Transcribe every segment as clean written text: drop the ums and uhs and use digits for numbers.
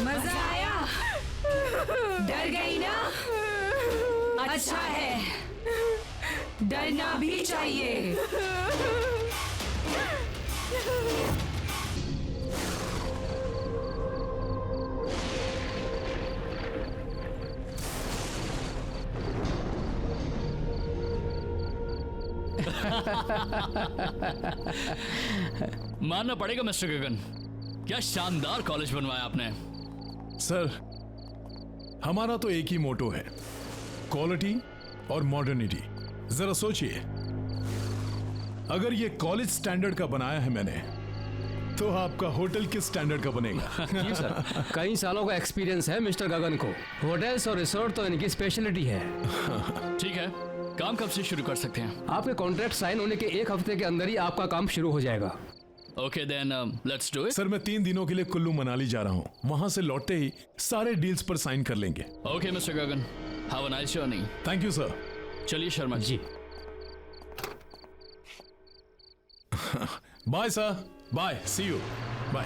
मजा आया? डर गई ना? अच्छा है, डरना भी चाहिए। मानना पड़ेगा मिस्टर गगन, क्या शानदार कॉलेज बनवाया आपने। सर, हमारा तो एक ही मोटो है, क्वालिटी और मॉडर्निटी। जरा सोचिए, अगर ये कॉलेज स्टैंडर्ड का बनाया है मैंने, तो आपका होटल किस स्टैंडर्ड का बनेगा? जी सर, कई सालों का एक्सपीरियंस है मिस्टर गगन को। होटल्स और रिसोर्ट तो इनकी स्पेशलिटी है। ठीक है, काम कब से शुरू कर सकते हैं? आपके कॉन्ट्रैक्ट साइन होने के एक हफ्ते के अंदर ही आपका काम शुरू हो जाएगा। Okay then let's do it. Sir, मैं 3 दिनों के लिए कुल्लू मनाली जा रहा हूँ। वहां से लौटते ही सारे डील्स पर साइन कर लेंगे। Okay mister Gagan, have a nice journey. Thank you sir. चलिए Sharma ji. Bye sir, bye, see you, bye.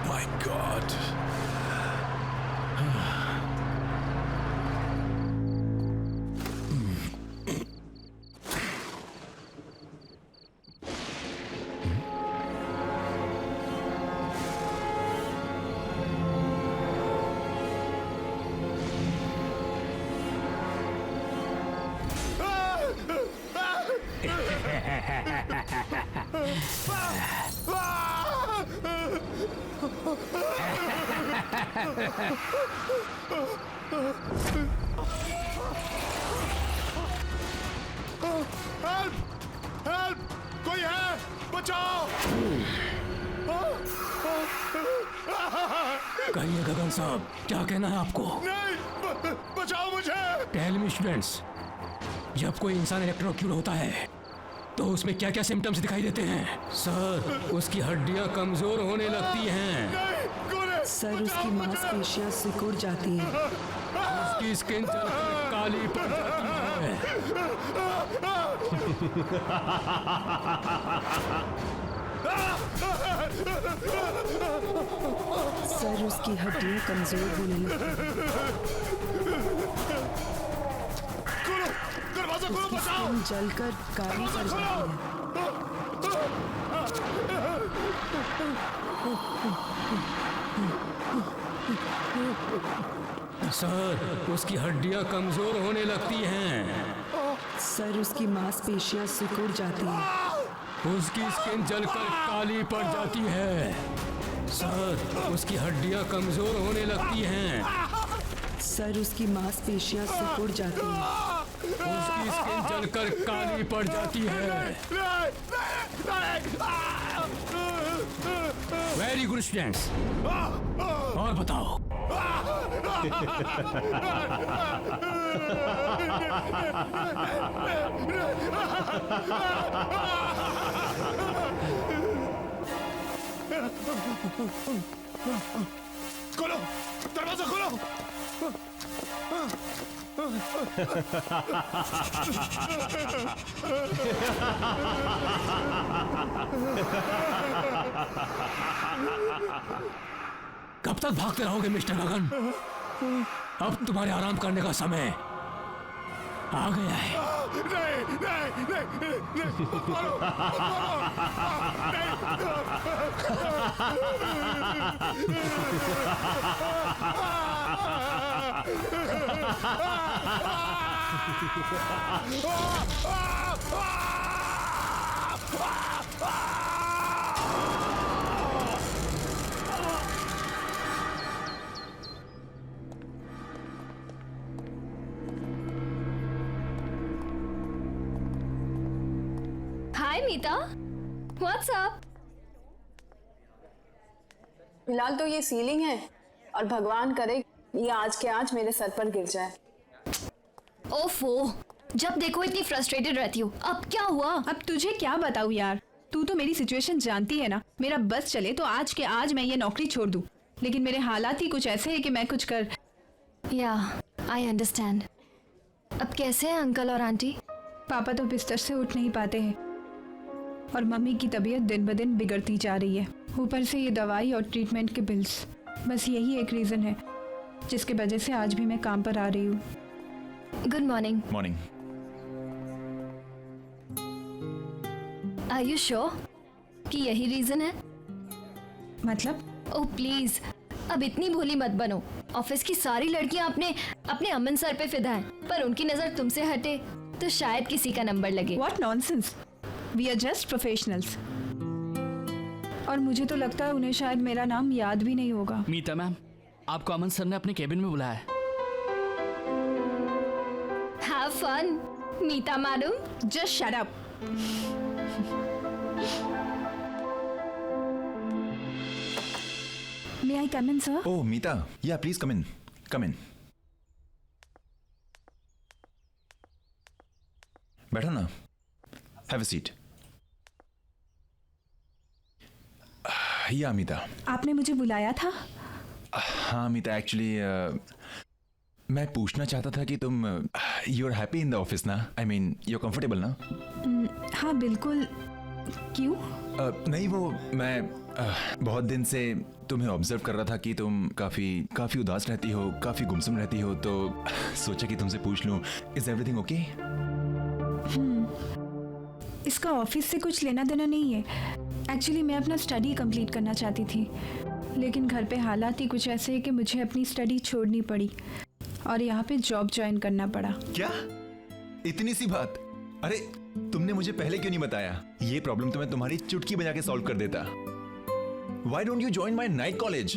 My god. Help! Help! कोई है? बचाओ! कहिए गगन साहब, क्या कहना है आपको? नहीं, बचाओ मुझे! टेल मी स्टूडेंट्स, जब कोई इंसान इलेक्ट्रोक्यूट होता है तो उसमें क्या क्या सिम्टम्स दिखाई देते हैं? सर, उसकी हड्डियां कमजोर होने लगती हैं। नहीं, सर, उसकी मांसपेशियां सिकुड़ जाती हैं। उसकी स्किन जलकर काली पड़ जाती है। सर, उसकी हड्डियां कमजोर होने लगती हैं। दरवाजा खोलो, बचाओ! स्किन जलकर काली पड़ जाती है। सर, उसकी हड्डियां कमजोर होने लगती हैं। सर, उसकी मांसपेशियां सिकुड़ जाती हैं। उसकी स्किन जलकर काली पड़ जाती है। सर, उसकी हड्डियां कमजोर होने लगती हैं। सर, उसकी मांसपेशियां सिकुड़ जाती हैं। उसकी स्किन जलकर काली पड़ जाती है। वेरी गुड स्टूडेंट्स, और बताओ। खोलो, दरवाजा खोलो! कब तक भागते रहोगे मिस्टर गगन? अब तुम्हारे आराम करने का समय आ गया है। नहीं, नहीं, नहीं, नहीं, मारो, हाय मीता, व्हाट्स अप? फिलहाल तो ये सीलिंग है और भगवान करे ये आज के आज मेरे सर पर गिर जाए। ओफो, जब देखो इतनी फ्रस्ट्रेटेड रहती हो। अब क्या हुआ? अब तुझे क्या बताऊँ यार, तू तो मेरी सिचुएशन जानती है ना। मेरा बस चले तो आज के आज मैं ये नौकरी छोड़ दूँ, लेकिन मेरे हालात ही कुछ ऐसे हैं कि मैं कुछ कर। या आई अंडरस्टैंड। अब कैसे हैं अंकल और आंटी? पापा तो बिस्तर से उठ नहीं पाते हैं और मम्मी की तबीयत दिन ब दिन बिगड़ती जा रही है। ऊपर से ये दवाई और ट्रीटमेंट के बिल्स, बस यही एक रीज़न है जिसकी वजह से आज भी मैं काम पर आ रही हूँ। Good morning. Morning. Are you sure कि यही रीजन है? मतलब? ओह प्लीज, अब इतनी भोली मत बनो। ऑफिस की सारी लड़कियां अपने अमन सर पे फिदा हैं, पर उनकी नजर तुमसे हटे तो शायद किसी का नंबर लगे। What nonsense! We are just professionals. और मुझे तो लगता है उन्हें शायद मेरा नाम याद भी नहीं होगा। मीता मैम, आपको अमन सर ने अपने केबिन में बुलाया है। Have fun Meeta madam. Just shut up. May I come in, sir? Oh, Meeta. Yeah, please come in. Come in. बैठो ना. Have a seat. Yeah, Meeta. आपने मुझे बुलाया था? हाँ मीता, एक्चुअली मैं पूछना चाहता था कि तुम you are happy in the office ना? I mean you are comfortable ना? हाँ बिल्कुल। क्यों? नहीं, वो मैं बहुत दिन से तुम्हें ऑब्जर्व कर रहा था कि तुम काफी उदास रहती हो, काफी गुमसुम रहती हो, तो सोचा कि तुमसे पूछ लूं, इज एवरीथिंग ओके? इसका ऑफिस से कुछ लेना देना नहीं है। एक्चुअली मैं अपना स्टडी कंप्लीट करना चाहती थी, लेकिन घर पे हालात ही कुछ ऐसे हैं कि मुझे अपनी स्टडी छोड़नी पड़ी और यहाँ पे जॉब ज्वाइन करना पड़ा। क्या? इतनी सी बात? अरे तुमने मुझे पहले क्यों नहीं बताया? ये प्रॉब्लम तो मैं तुम्हारी चुटकी बजा के सॉल्व कर देता। Why don't you join my night college?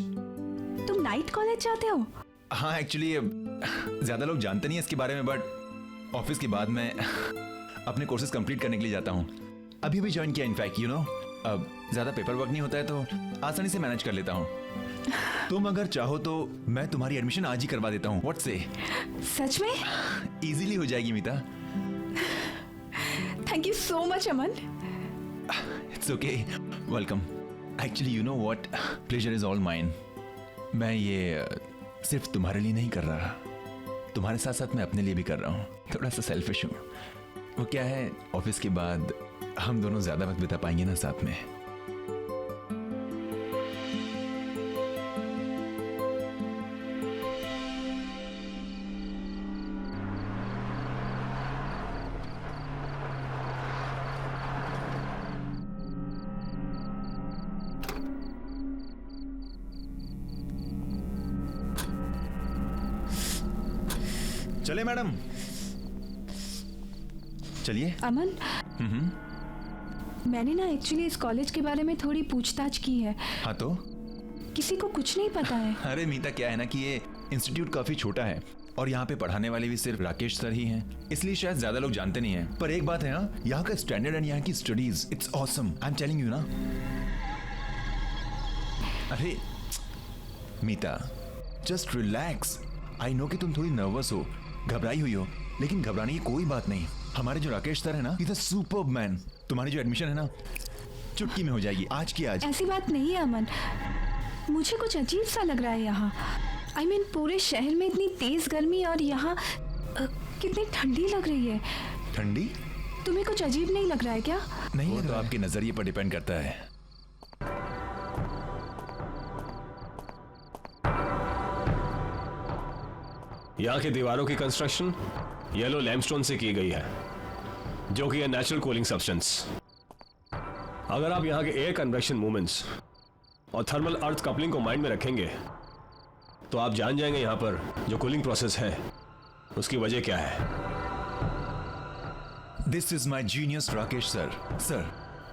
तुम नाइट कॉलेज जाते हो? हाँ, एक्चुअली ज्यादा लोग जानते नहीं है इसके बारे में, बट ऑफिस के बाद मैं अपने कोर्सेज कंप्लीट करने के लिए जाता हूँ। अभी भी ज्वाइन किया इनफैक्ट, यू नो। अब ज्यादा पेपर वर्क नहीं होता है तो आसानी से मैनेज कर लेता हूँ। तुम अगर चाहो तो मैं तुम्हारी एडमिशन आज ही करवा देता हूँ। व्हाट से? सच में? इजीली हो जाएगी Meeta. Thank you so much Aman. It's okay, welcome. Actually you know what, pleasure is all mine. मैं ये सिर्फ तुम्हारे लिए नहीं कर रहा, तुम्हारे साथ साथ मैं अपने लिए भी कर रहा हूँ। थोड़ा सा सेल्फिश हूँ। वो क्या है, ऑफिस के बाद हम दोनों ज्यादा वक्त बिता पाएंगे ना साथ में। चले मैडम, चलिए। अमन, मैंने ना एक्चुअली इस कॉलेज के बारे में थोड़ी पूछताछ की है। हाँ तो? किसी को कुछ नहीं पता है। अरे मीता, क्या है ना कि ये इंस्टीट्यूट काफी छोटा है और यहाँ पे पढ़ाने वाले भी सिर्फ राकेश सर ही हैं, इसलिए शायद ज्यादा लोग जानते नहीं हैं। पर एक बात है, हाँ, यहाँ का स्टैंडर्ड एंड यहाँ की studies, it's awesome. I am telling you ना। अरे मीता, जस्ट रिलैक्स। आई नो कि तुम थोड़ी नर्वस हो, घबराई हुई हो, लेकिन घबराने की कोई बात नहीं। हमारे जो राकेश सर है ना, इज अ सुपर्ब मैन। तुम्हारी जो एडमिशन है ना, चुटकी में हो जाएगी, आज की आज। ऐसी बात नहीं है अमन, मुझे कुछ अजीब सा लग रहा है यहाँ। आई मीन पूरे शहर में इतनी तेज गर्मी और यहाँ कितनी ठंडी लग रही है। ठंडी? तुम्हें कुछ अजीब नहीं लग रहा है क्या? नहीं, वो तो आपके नजरिए पर डिपेंड करता है। यहाँ की दीवारों की कंस्ट्रक्शन येलो लैमस्टोन से की गई है, जो कि है नेचुरल कूलिंग सब्सटेंस। अगर आप यहाँ के एयर कन्वेक्शन मूवमेंट्स और थर्मल अर्थ कपलिंग को माइंड में रखेंगे तो आप जान जाएंगे यहाँ पर जो कूलिंग प्रोसेस है उसकी वजह क्या है। This is my genius Rakesh sir.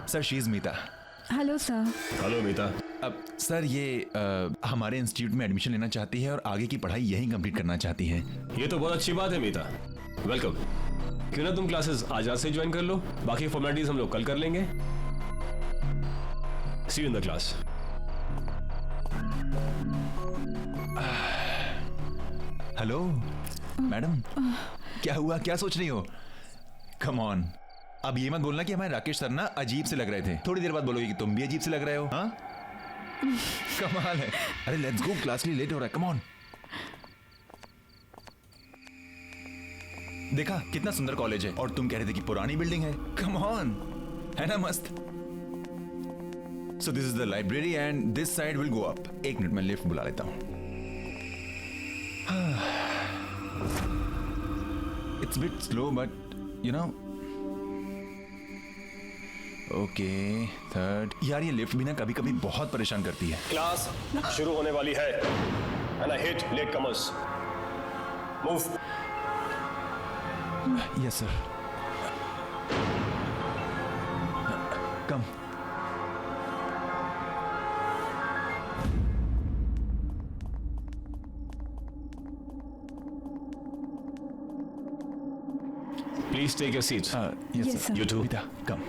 Sir she is Meeta. Hello sir. Hello Meeta. अब सर ये हमारे इंस्टीट्यूट में एडमिशन लेना चाहती है और आगे की पढ़ाई यहीं कंप्लीट करना चाहती है। ये तो बहुत अच्छी बात है मीता, वेलकम। क्यों ना तुम क्लासेस आज रात से ज्वाइन कर लो, बाकी फॉर्मेलिटीज हम लोग कल कर लेंगे। See you in the class. Hello madam, क्या हुआ, क्या सोच रही हो? कम ऑन, अब ये मत बोलना कि हमारे राकेश सर ना अजीब से लग रहे थे। थोड़ी देर बाद बोलोगे कि तुम भी अजीब से लग रहे हो। हाँ कमाल है। अरे लेट्स गो, क्लास के लिए लेट हो रहा है। Come on. देखा कितना सुंदर कॉलेज है और तुम कह रहे थे कि पुरानी बिल्डिंग है। कम ऑन, है ना मस्त। So this is the library and this side will go up. एक मिनट में लिफ्ट बुला लेता हूं। It's bit slow but you know. Okay, third. यार ये लिफ्ट भी ना कभी कभी बहुत परेशान करती है। क्लास शुरू होने वाली है and I hate late comers. Move. Yes sir. Come. Please take your seats. Yes Yes, sir. sir. You too. बेटा कम।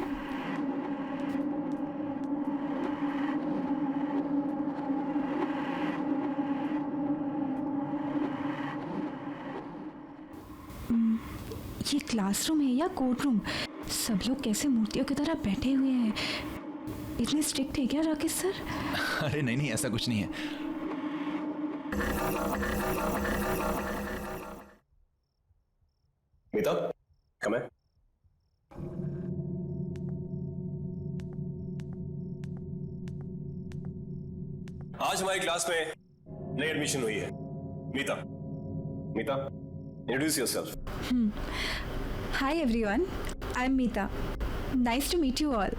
ये क्लासरूम है या कोर्ट रूम? सब लोग कैसे मूर्तियों की तरह बैठे हुए हैं। इतने स्ट्रिक्ट है क्या राकेश सर? अरे नहीं नहीं, ऐसा कुछ नहीं है। मीता, come in. आज हमारी क्लास में नई एडमिशन हुई है। Meeta, Meeta, introduce yourself. Hi everyone, I am Meeta. Nice to meet you all.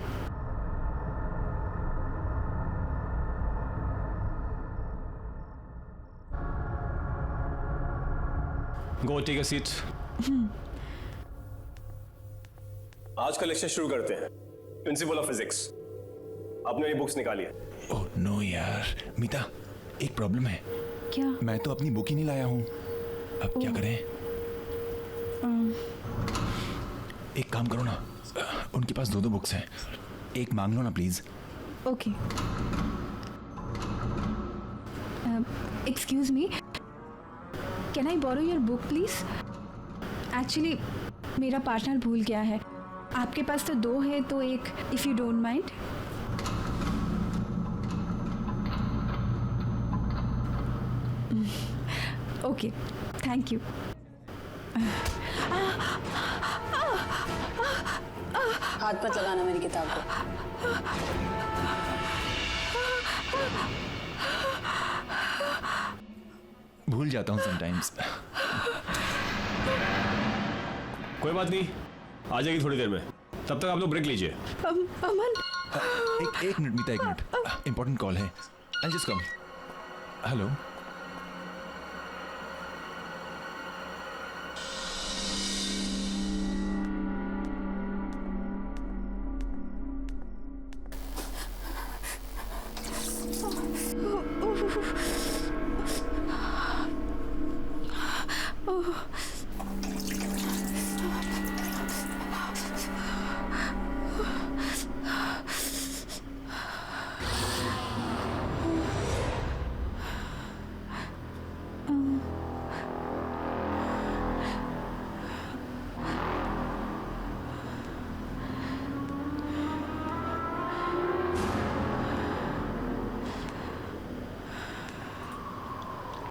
Go take a seat. आज का लेक्चर शुरू करते हैं। प्रिंसिपल ऑफ फिजिक्स, आपने मेरी बुक्स निकाली है। ओह नो यार, मीता एक प्रॉब्लम है। क्या? मैं तो अपनी बुक ही नहीं लाया हूँ। अब क्या करें? एक काम करो ना, उनके पास दो बुक्स हैं, एक मांग लो ना please. Okay. Excuse me, can I borrow your book please? Actually मेरा पार्टनर भूल गया है। आपके पास तो दो है तो एक, if you don't mind. Okay, thank you. हाथ मत लगाना मेरी किताब को। भूल जाता हूँ समटाइम्स। कोई बात नहीं, आ जाएगी थोड़ी देर में। तब तक आप लोग ब्रेक लीजिए। अमन, एक मिनट मीता, एक मिनट, इंपॉर्टेंट कॉल है। I just come. हेलो।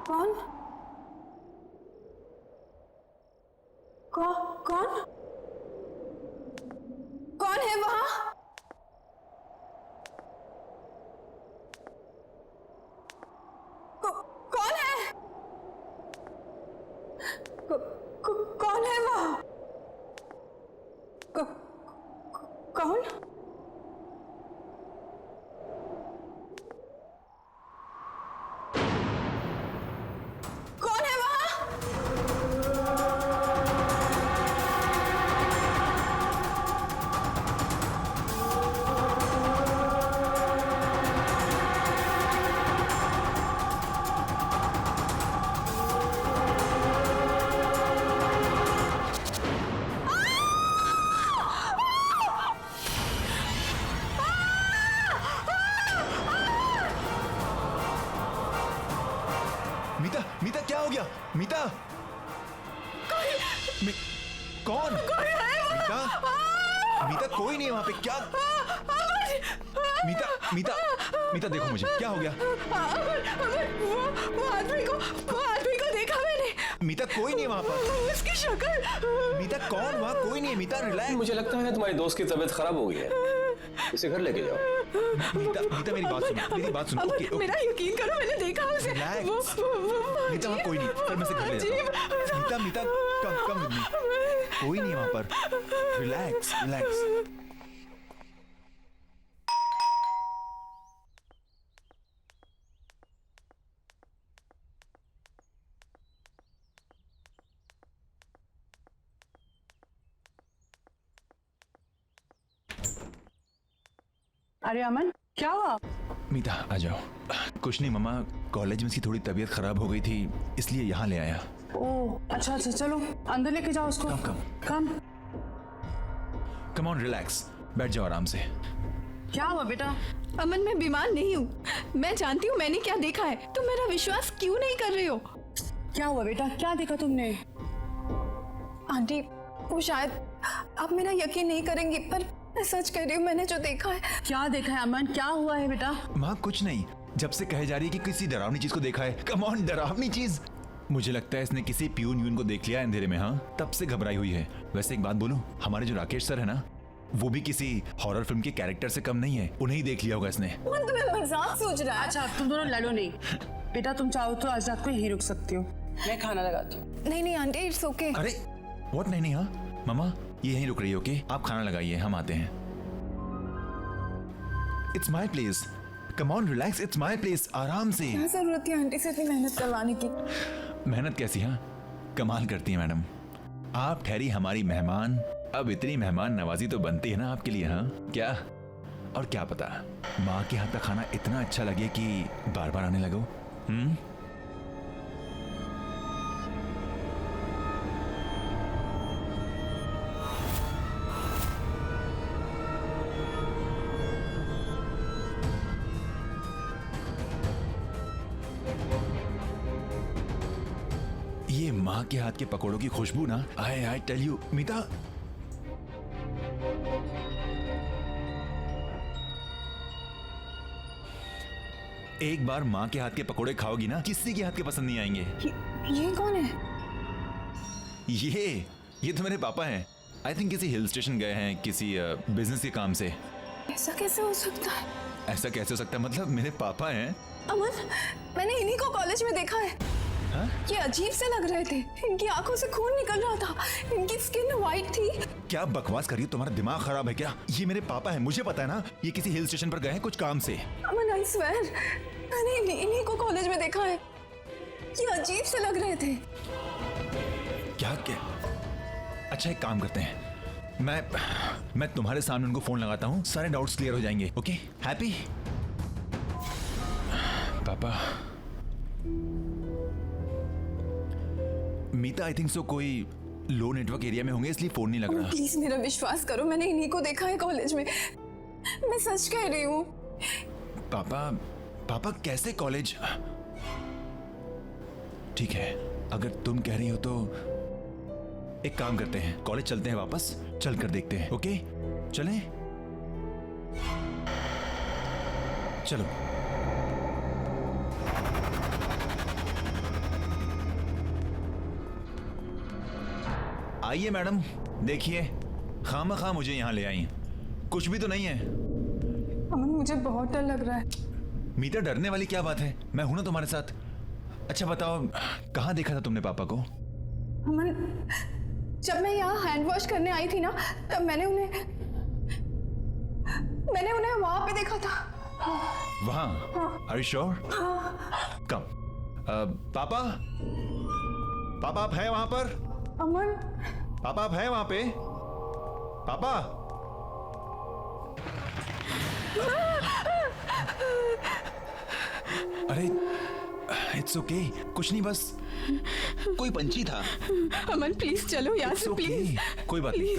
कौन? कौन? कौन है वहां? कौन है? कौन है वहां? कौन? कौन है वहां? मीता, मीता क्या हो गया? मीता, कौन? क्या मीता कोई नहीं है वहां पे क्या मीता मीता मीता देखो मुझे क्या हो गया वो आदमी को देखा मैंने। मीता कोई नहीं है वहां पर उसकी शक्ल। मीता कौन वहां कोई नहीं है मीता रिलैक्स मुझे लगता है तुम्हारी दोस्त की तबीयत खराब हो गई है, इसे घर लेके जाओ। मीता मीता मेरी बात सुनो ओके ओके मेरा यकीन करो मैंने देखा उसे। रिलैक्स मीता वहां कोई नहीं फिर मैं से घर ले जाता हूं। मीता मीता कम विद मी कोई नहीं है वहां पर रिलैक्स रिलैक्स अरे अमन क्या हुआ? मीता आ जाओ। कुछ नहीं मम्मा, कॉलेज में इसकी थोड़ी तबीयत खराब हो गई थी इसलिए यहाँ ले आया। ओह अच्छा अच्छा, चलो अंदर लेके जाओ उसको। कम कम ऑन रिलैक्स, बैठ जाओ आराम से। क्या हुआ बेटा? अमन मैं बीमार नहीं हूँ, मैं जानती हूँ मैंने क्या देखा है, तुम मेरा विश्वास क्यों नहीं कर रहे हो? क्या हुआ बेटा, क्या देखा तुमने? आंटी वो शायद आप मेरा यकीन नहीं करेंगी पर मैं सच कह रही हूँ, मैंने जो देखा है। क्या देखा है अमन, क्या हुआ है बेटा? माँ कुछ नहीं, जब से कहे जा रही है कि किसी डरावनी चीज को देखा है। कम ऑन डरावनी चीज, मुझे लगता है इसने किसी प्यून को देख लिया अंधेरे में। हाँ तब से घबराई हुई है। वैसे एक बात बोलूं, हमारे जो राकेश सर है ना, वो भी किसी हॉरर फिल्म के कैरेक्टर से कम नहीं है, उन्हें ही देख लिया होगा इसने। अमन तुम्हें मजाक सोच रहा है? अच्छा तुम दोनों लड़ो नहीं बेटा, तुम चाहो तो आज रात को यहीं रुक सकती हो, मैं खाना लगाती हूँ। नहीं आंटी इट्स ओके। अरे व्हाट नहीं हाँ मामा ये यहीं रुक रही है ओके, आप खाना लगाइए हम आते हैं। It's my place, come on relax, it's my place, आराम से। क्या जरूरत है आंटी से इतनी मेहनत करवाने की? मेहनत कैसी? हाँ कमाल करती है मैडम, आप ठहरी हमारी मेहमान। अब इतनी मेहमान नवाजी तो बनती है ना आपके लिए। हाँ क्या, और क्या पता माँ के हाथ का खाना इतना अच्छा लगे कि बार बार आने लगो। ये माँ के हाथ के पकौड़ों की खुशबू ना, आई टेल यू मीता। एक बार माँ के हाथ के पकौड़े खाओगी ना, किसी के हाथ के पसंद नहीं आएंगे। ये कौन है? ये तो मेरे पापा हैं। आई थिंक किसी हिल स्टेशन गए हैं किसी बिजनेस के काम से। ऐसा कैसे हो सकता है? ऐसा कैसे हो सकता है मतलब, मेरे पापा हैं। अमन मैंने इन्हीं को कॉलेज में देखा है। हाँ? ये अजीब से लग रहे थे, इनकी आंखों से खून निकल रहा था, इनकी स्किन वाइट थी। क्या बकवास कर रही हो, तुम्हारा दिमाग खराब है क्या? ये मेरे पापा हैं, मुझे पता है ना, ये किसी हिल स्टेशन पर गए हैं कुछ काम से। अमन आई स्वेयर मैंने इन्हीं को कॉलेज में देखा है, ये अजीब से लग रहे थे। क्या? अच्छा एक काम करते हैं, मैं तुम्हारे सामने उनको फोन लगाता हूँ, सारे डाउट्स क्लियर हो जाएंगे। Okay happy? पापा मीता आई थिंक सो कोई लो नेटवर्क एरिया में होंगे इसलिए फोन नहीं लग रहा। प्लीज मेरा विश्वास करो, मैंने इन्हीं को देखा है कॉलेज में, मैं सच कह रही हूँ। पापा कैसे कॉलेज? ठीक है अगर तुम कह रही हो तो एक काम करते हैं, कॉलेज चलते हैं वापस, चल कर देखते हैं। ओके चलें? चलो। आइए मैडम, देखिए खामखा मुझे यहाँ ले आई, कुछ भी तो नहीं है। अमन मुझे बहुत डर लग रहा है। मीता डरने वाली क्या बात है, मैं हूं ना तुम्हारे साथ। अच्छा बताओ कहाँ देखा था तुमने पापा को? अमन जब मैं यहाँ हैंड वॉश करने आई थी ना, तब मैंने उन्हें वहां पे देखा था। वहाँ? Are you sure? कम। पापा आप हैं वहां पर? अमन पापा आप हैं वहां पे? पापा अरे इट्स ओके, कुछ नहीं, बस कोई पंछी था। अमन प्लीज चलो यहाँ से प्लीज। कोई बात नहीं,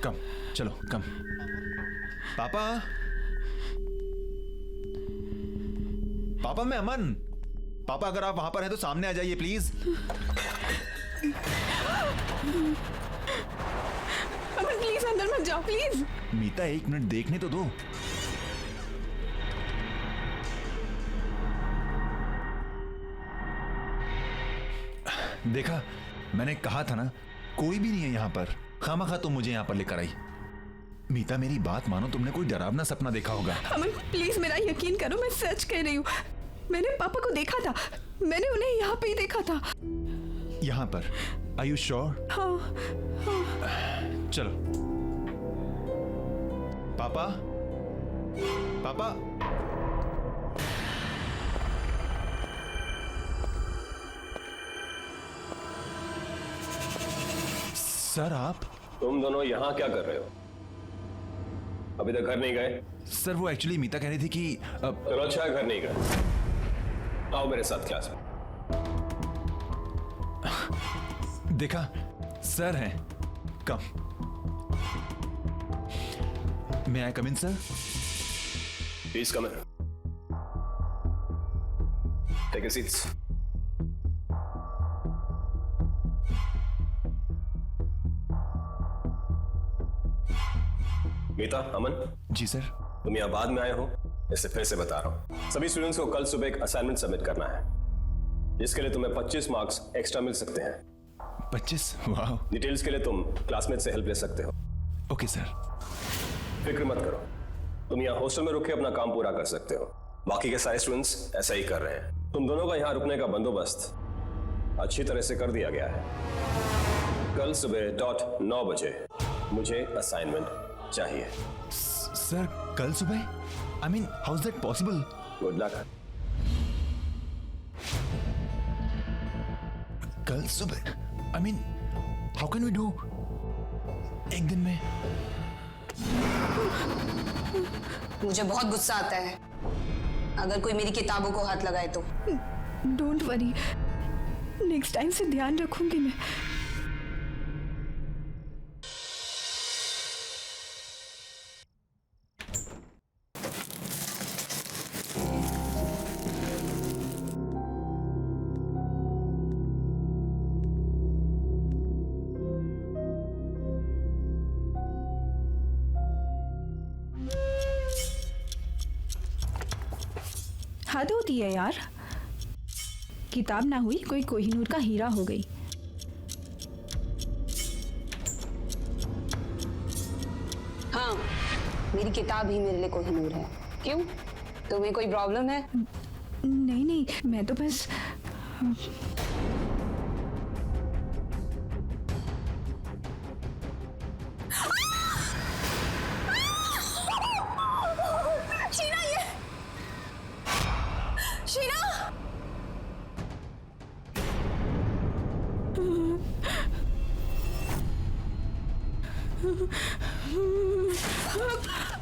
कम चलो कम। पापा मैं अमन। पापा अगर आप वहां पर हैं तो सामने आ जाइए प्लीज। अमन सर प्लीज अंदर मत जाओ प्लीज। मीता, एक मिनट देखने तो दो। देखा, मैंने कहा था ना, कोई भी नहीं है यहाँ पर। खामखा तुम मुझे यहाँ पर लेकर आई। मीता, मेरी बात मानो, तुमने कोई डरावना सपना देखा होगा। अमन प्लीज मेरा यकीन करो, मैं सच कह रही हूँ। मैंने पापा को देखा था, मैंने उन्हें यहाँ पे ही देखा था। यहाँ पर? Are you sure? हाँ। चलो। पापा, पापा। सर, आप? तुम दोनों यहाँ क्या कर रहे हो? अभी तक घर नहीं गए? सर, वो एक्चुअली मीता कह रही थी कि चलो अच्छा है, घर नहीं गए। आओ मेरे साथ क्लास में। देखा, सर हैं। कम। May I come in, sir? Please come in. Take your seats. Meeta, Aman. जी सर। तुम यहाँ बाद में आए हो, इससे फिर से बता रहा हूँ। सभी स्टूडेंट्स को कल सुबह एक असाइनमेंट सबमिट करना है, जिसके लिए तुम्हें 25 मार्क्स एक्स्ट्रा मिल सकते हैं। 25? वाह। डिटेल्स के लिए तुम क्लासमेट से हेल्प ले सकते हो। Okay sir. फिक्र मत करो, तुम यहाँ हॉस्टल में रुक के अपना काम पूरा कर सकते हो। बाकी के सारे स्टूडेंट्स ऐसा ही कर रहे हैं। तुम दोनों का यहाँ रुकने का बंदोबस्त अच्छी तरह से कर दिया गया है। कल सुबह .9 बजे मुझे असाइनमेंट चाहिए। सर, कल सुबह? I mean, how is that possible? Good luck. कल सुबह? I mean, how can we do? एक दिन में? मुझे बहुत गुस्सा आता है अगर कोई मेरी किताबों को हाथ लगाए तो। डोंट वरी, नेक्स्ट टाइम से ध्यान रखूंगी मैं। हद होती है यार, किताब ना हुई कोई कोहिनूर का हीरा हो गई। हाँ, मेरी किताब ही मेरे लिए कोहिनूर है। क्यों, तुम्हें कोई प्रॉब्लम है? नहीं नहीं, मैं तो बस शीना, ये शीना,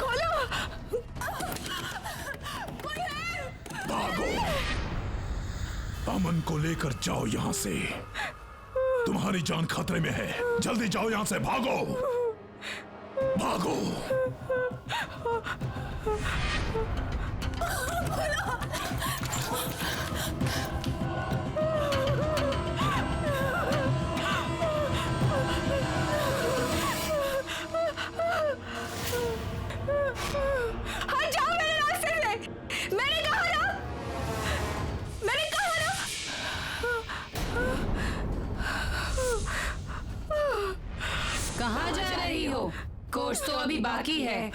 खोलो। भागो, अमन को लेकर जाओ यहां से। तुम्हारी जान खतरे में है, जल्दी जाओ यहां से, भागो भागो। हट जाओ मेरे रास्ते से, मैंने कहा ना, मैंने कहा ना। कहाँ जा रही हो? कोर्स तो अभी बाकी है।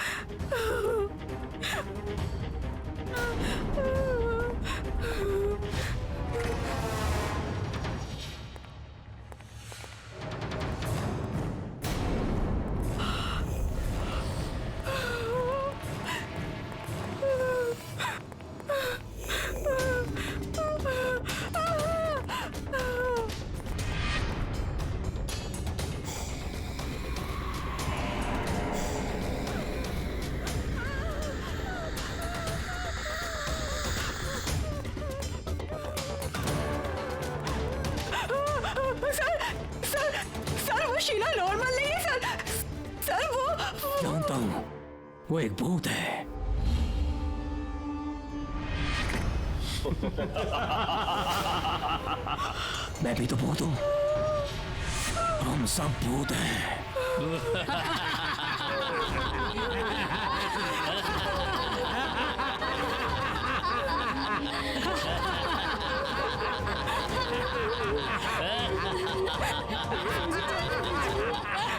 सर वो शीला नॉर्मल नहीं है सर वो जानता हूँ, वो एक भूत है। मैं भी तो भूत हूँ, हम सब भूत हैं।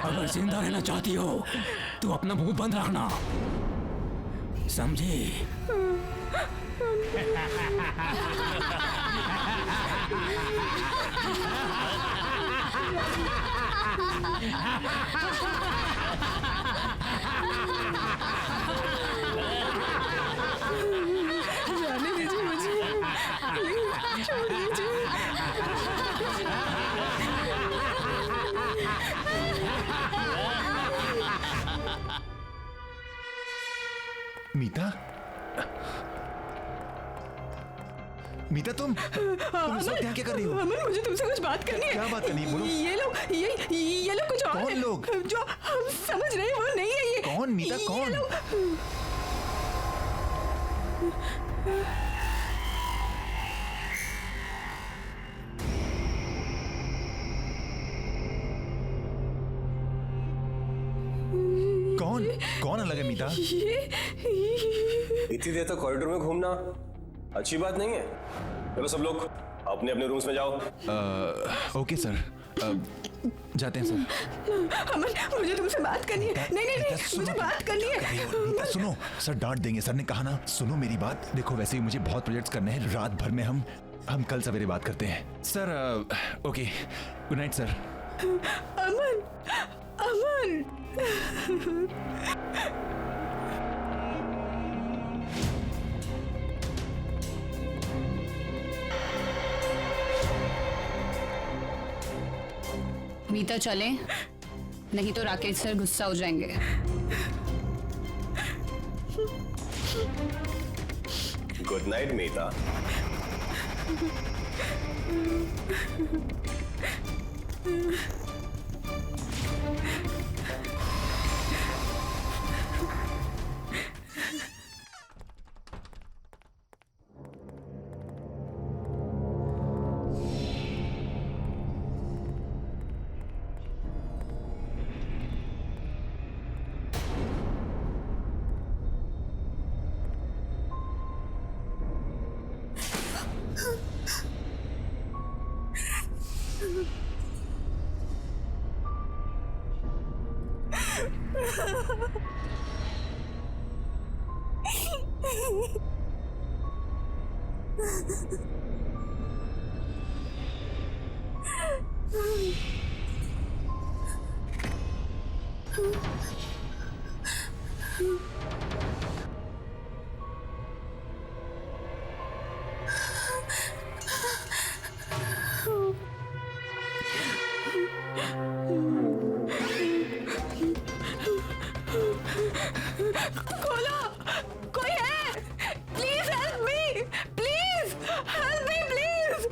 अगर जिंदा रहना चाहती हो तो अपना मुंह बंद रखना, समझी? जाने दीजिए मुझे, प्लीज छोड़ दीजिए। मीता, मीता तुम इस वक्त यहाँ क्या कर रही हो? अमन, मुझे तुमसे कुछ बात करनी है। क्या बात करनी है? बोलो। ये लोग कुछ और कौन है, लोग? जो हम समझ रहे हैं वो नहीं है। ये कौन मीता, ये कौन? लोग- कौन कौन अलग है मीता? इतनी देर तक कॉरिडोर में घूमना अच्छी बात नहीं है। चलो सब लोग अपने अपने रूम्स में जाओ। ओके सर, जाते हैं सर। अमन, मुझे तुमसे बात करनी है। नहीं, मुझे बात करनी है। मीता सुनो, सर डांट देंगे। सर ने कहा ना, सुनो मेरी बात। देखो वैसे ही मुझे बहुत प्रोजेक्ट्स करने हैं, रात भर में हम कल सवेरे बात करते हैं sir. Okay, good night sir. Aman, Aman. Meeta चले, नहीं तो राकेश सर गुस्सा हो जाएंगे। Good night Meeta. खोलो, कोई है? Please help me, please help me, please.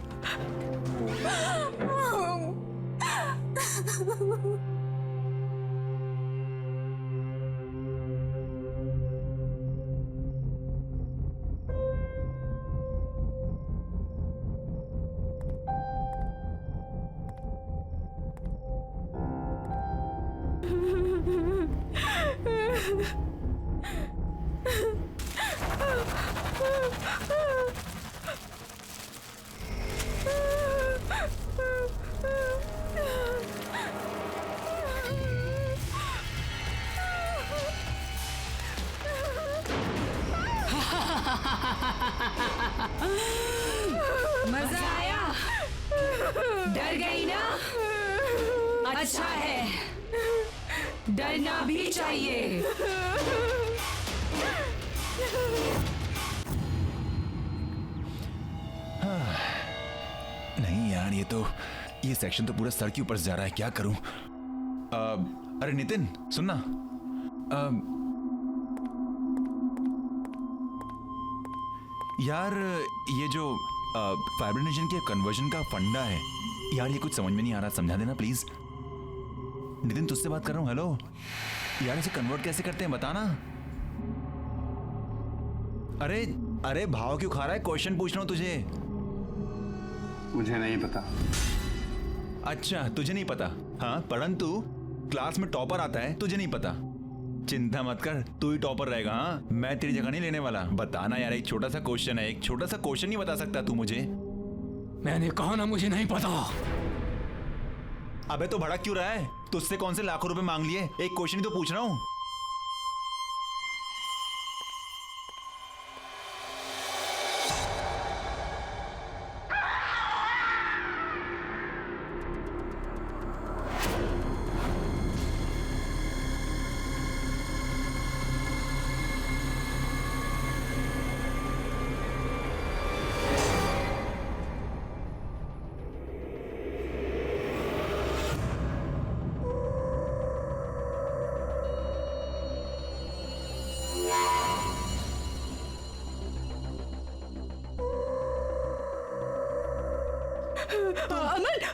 मजा आया? डर गई ना? अच्छा है, डरना भी चाहिए। नहीं यार, ये सेक्शन तो पूरा सर के ऊपर से जा रहा है। क्या करूं? अरे नितिन सुनना, यार ये जो फाइब्रिनेशन के कन्वर्जन का फंडा है यार, ये कुछ समझ में नहीं आ रहा, समझा देना प्लीज। नितिन तुझसे बात कर रहा हूँ। हेलो यार, इसे कन्वर्ट कैसे करते हैं बताना। अरे अरे भाव क्यों खा रहा है? क्वेश्चन पूछ रहा हूँ तुझे। मुझे नहीं पता। अच्छा तुझे नहीं पता? हाँ, परंतु क्लास में टॉपर आता है, तुझे नहीं पता। चिंता मत कर, तू ही टॉपर रहेगा। हाँ, मैं तेरी जगह नहीं लेने वाला। बताना यार, एक छोटा सा क्वेश्चन है, एक छोटा सा क्वेश्चन नहीं बता सकता तू मुझे? मैंने कहा ना मुझे नहीं पता। अबे तो भड़क क्यों रहा है? तुझसे कौन से लाखों रुपए मांग लिए? एक क्वेश्चन ही तो पूछ रहा हूँ।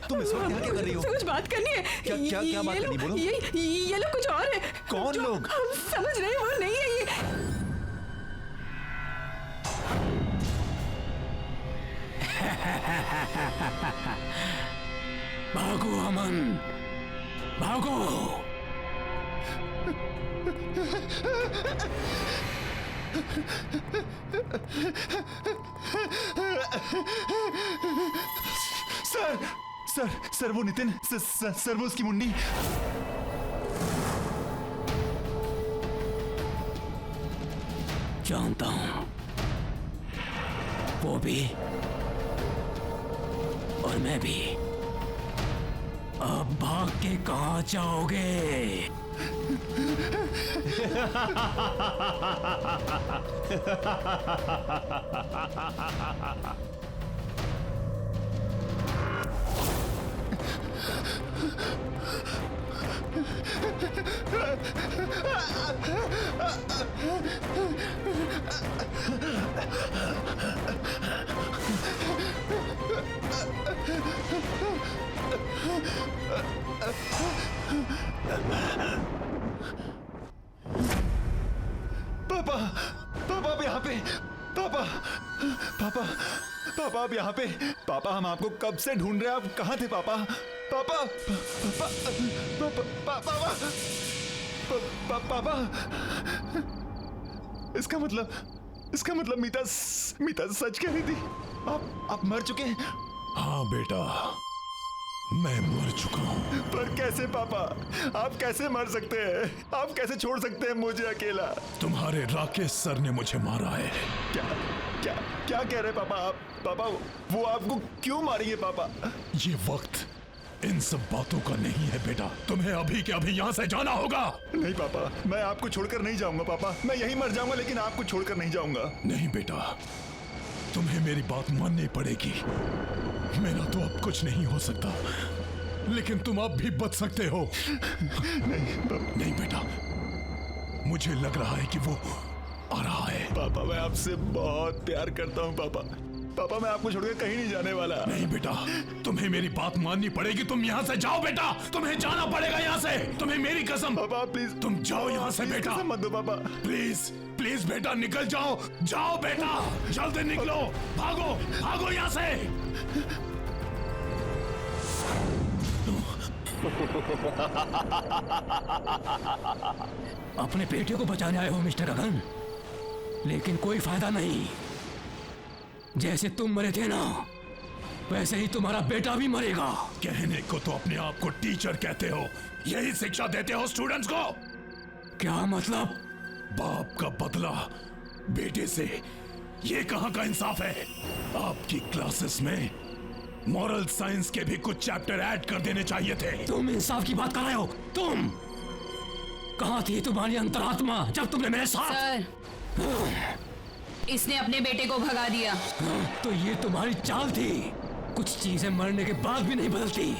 तुम इस वक्त यहाँ क्या कर रही हो? कुछ बात करनी है। क्या बात करनी, बोलो। ये लोग कुछ और है। कौन जो लोग? हम समझ रहे हैं वो नहीं है ये। भागो अमन, भागो। सर सर सर वो नितिन, सर वो उसकी मुंडी। जानता हूं, वो भी और मैं भी। अब भाग के कहां जाओगे? पापा, पापा आप यहाँ पे। पापा, पापा, पापा आप यहाँ पे। पापा हम आपको कब से ढूंढ रहे हैं, आप कहाँ थे पापा? पापा, पापा, पापा, पापा, पापा। इसका मतलब मीता सच कह रही थी। आप मर चुके हैं? हाँ बेटा, मैं मर चुका हूँ। पर कैसे पापा? आप कैसे मर सकते हैं? आप कैसे छोड़ सकते हैं मुझे अकेला? तुम्हारे राकेश सर ने मुझे मारा है। क्या क्या क्या कह रहे पापा आप? पापा वो आपको क्यों मारेंगे पापा? ये वक्त इन सब बातों का नहीं है बेटा। तुम्हें अभी के अभी यहाँ से जाना होगा। नहीं पापा, मैं आपको छोड़कर नहीं जाऊंगा पापा। मैं यहीं मर जाऊंगा, लेकिन आपको छोड़कर नहीं जाऊंगा। नहीं बेटा, तुम्हें मेरी बात माननी पड़ेगी। मेरा तो अब कुछ नहीं हो सकता, लेकिन तुम अब भी बच सकते हो। नहीं बेटा, मुझे लग रहा है कि वो आ रहा है। पापा मैं आपसे बहुत प्यार करता हूँ पापा। पापा मैं आपको छोड़कर कहीं नहीं जाने वाला। नहीं बेटा, तुम्हें मेरी बात माननी पड़ेगी। तुम यहाँ से जाओ बेटा, तुम्हें जाना पड़ेगा यहाँ से। तुम्हें मेरी कसम। पापा प्लीज तुम जाओ यहाँ से बेटा। कसम मत दो पापा। प्लीज प्लीज बेटा निकल जाओ। जाओ बेटा, जल्दी निकलो। भागो भागो यहाँ से। अपने बेटे को बचाने आए हो मिस्टर गगन, लेकिन कोई फायदा नहीं। जैसे तुम मरे थे ना, वैसे ही तुम्हारा बेटा भी मरेगा। कहने को तो अपने आप को टीचर कहते हो, यही शिक्षा देते हो स्टूडेंट्स को? क्या मतलब? बाप का बदला बेटे से, ये कहां का इंसाफ है? आपकी क्लासेस में मॉरल साइंस के भी कुछ चैप्टर ऐड कर देने चाहिए थे। तुम इंसाफ की बात कर रहे हो? तुम कहां थी तुम्हारी अंतरात्मा जब तुमने मेरे साथ? सर, इसने अपने बेटे को भगा दिया। तो ये तुम्हारी चाल थी। कुछ चीजें मरने के बाद भी नहीं बदलती।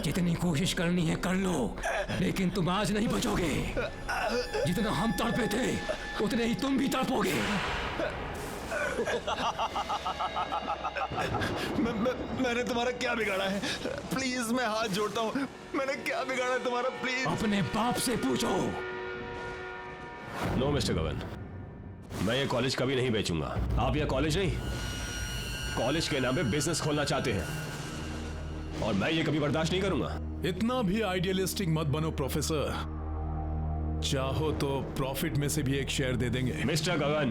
जितनी कोशिश करनी है कर लो, लेकिन तुम आज नहीं बचोगे। जितना हम तड़पे थे उतने ही तुम भी तड़पोगे। मैंने तुम्हारा क्या बिगाड़ा है? प्लीज मैं हाथ जोड़ता हूँ, मैंने क्या बिगाड़ा है तुम्हारा? प्लीज अपने बाप से पूछो। नो मिस्टर गगन, मैं ये कॉलेज कभी नहीं बेचूंगा। आप यह कॉलेज नहीं, कॉलेज के नाम पे बिजनेस खोलना चाहते हैं और मैं ये कभी बर्दाश्त नहीं करूंगा। इतना भी आइडियलिस्टिक मत बनो प्रोफेसर। चाहो तो प्रॉफिट में से भी एक शेयर दे देंगे। मिस्टर गगन,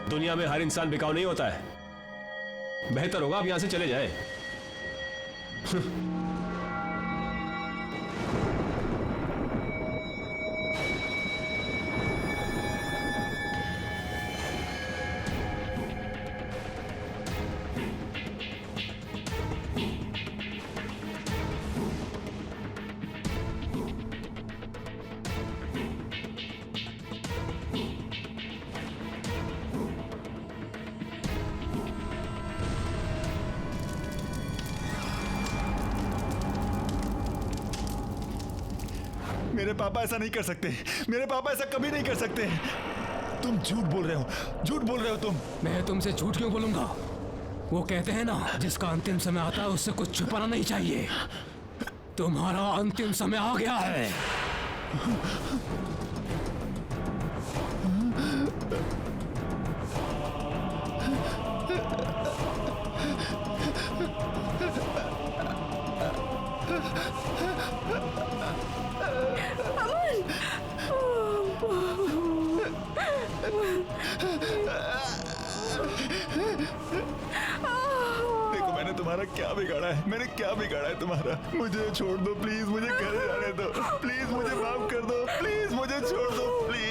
दुनिया में हर इंसान बिकाऊ नहीं होता है। बेहतर होगा आप यहां से चले जाएं। मेरे पापा ऐसा नहीं कर सकते, मेरे पापा ऐसा कभी नहीं कर सकते। तुम झूठ बोल रहे हो, झूठ बोल रहे हो तुम। मैं तुमसे झूठ क्यों बोलूंगा? वो कहते हैं ना, जिसका अंतिम समय आता है उससे कुछ छुपाना नहीं चाहिए। तुम्हारा अंतिम समय आ गया है। देखो मैंने तुम्हारा क्या बिगाड़ा है, मैंने क्या बिगाड़ा है तुम्हारा? मुझे छोड़ दो प्लीज, मुझे घर जाने दो प्लीज, मुझे माफ कर दो प्लीज, मुझे छोड़ दो please.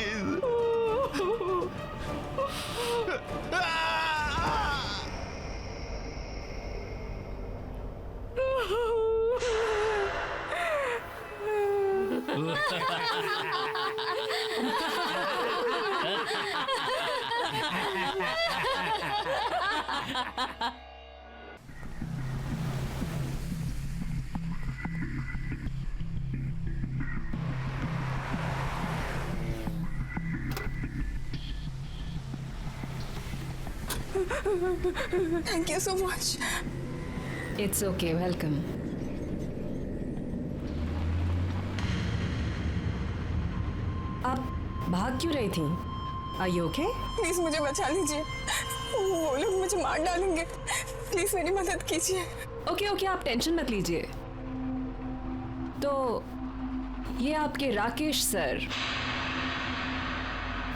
Thank you so much. It's okay, welcome. आप भाग क्यों रही थी? Are you okay? प्लीज मुझे बचा लीजिए, वो लोग मुझे मार डालेंगे। प्लीज मेरी मदद कीजिए। ओके ओके, आप टेंशन मत लीजिए। तो ये आपके राकेश सर,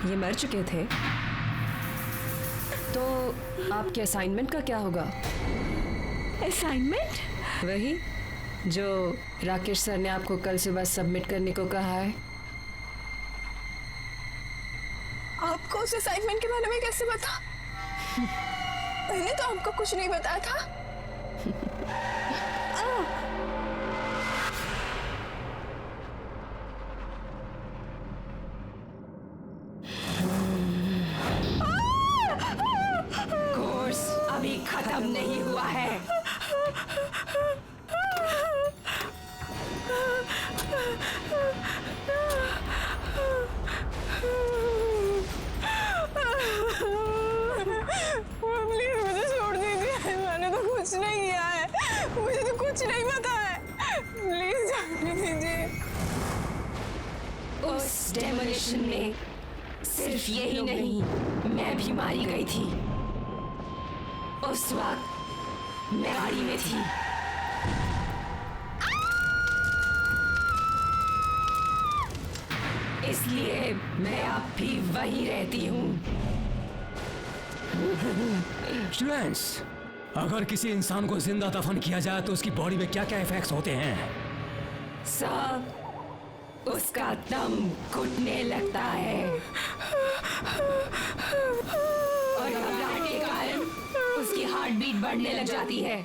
ये मर चुके थे, तो आपके असाइनमेंट का क्या होगा? असाइनमेंट? वही जो राकेश सर ने आपको कल सुबह सबमिट करने को कहा है। आपको उस असाइनमेंट के बारे में कैसे पता? मैंने तो आपको कुछ नहीं बताया था। कोर्स अभी खत्म नहीं हुआ है। कुछ नहीं पता है, प्लीज जाने दीजिए। उस डेमोलिशन में सिर्फ यही नहीं, मैं भी मारी गई थी। उस वक्त मैं गाड़ी में थी। इसलिए मैं अब भी वहीं रहती हूँ। स्टूडेंट्स, अगर किसी इंसान को जिंदा दफन किया जाए तो उसकी बॉडी में क्या क्या इफेक्ट्स होते हैं? सब उसका दम घुटने लगता है और घबराहट के कारण उसकी हार्ट बीट बढ़ने लग जाती है।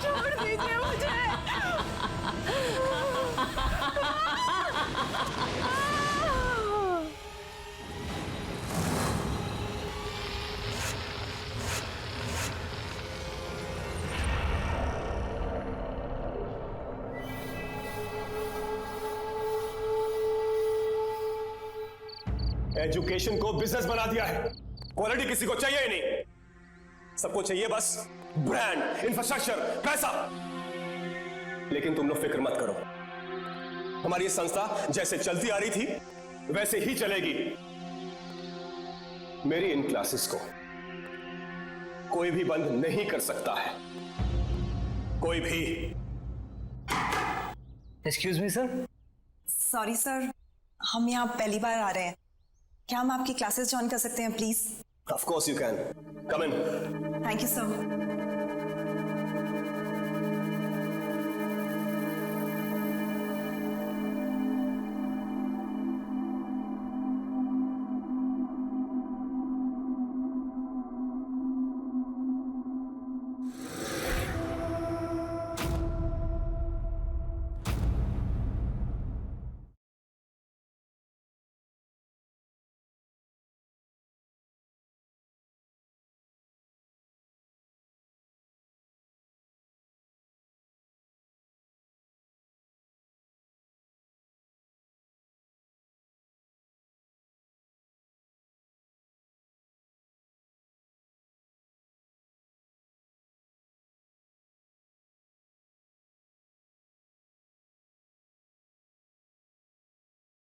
छोड़ दीजिए मुझे। एजुकेशन को बिजनेस बना दिया है। क्वालिटी किसी को चाहिए ही नहीं, सबको चाहिए बस ब्रांड, इंफ्रास्ट्रक्चर, पैसा। लेकिन तुम लोग फिक्र मत करो, हमारी संस्था जैसे चलती आ रही थी वैसे ही चलेगी। मेरी इन क्लासेस को कोई भी बंद नहीं कर सकता है, कोई भी। Excuse me sir. Sorry sir, हम यहाँ पहली बार आ रहे हैं, क्या हम आपकी क्लासेस ज्वाइन कर सकते हैं please? Of course you can, come in. Thank you sir.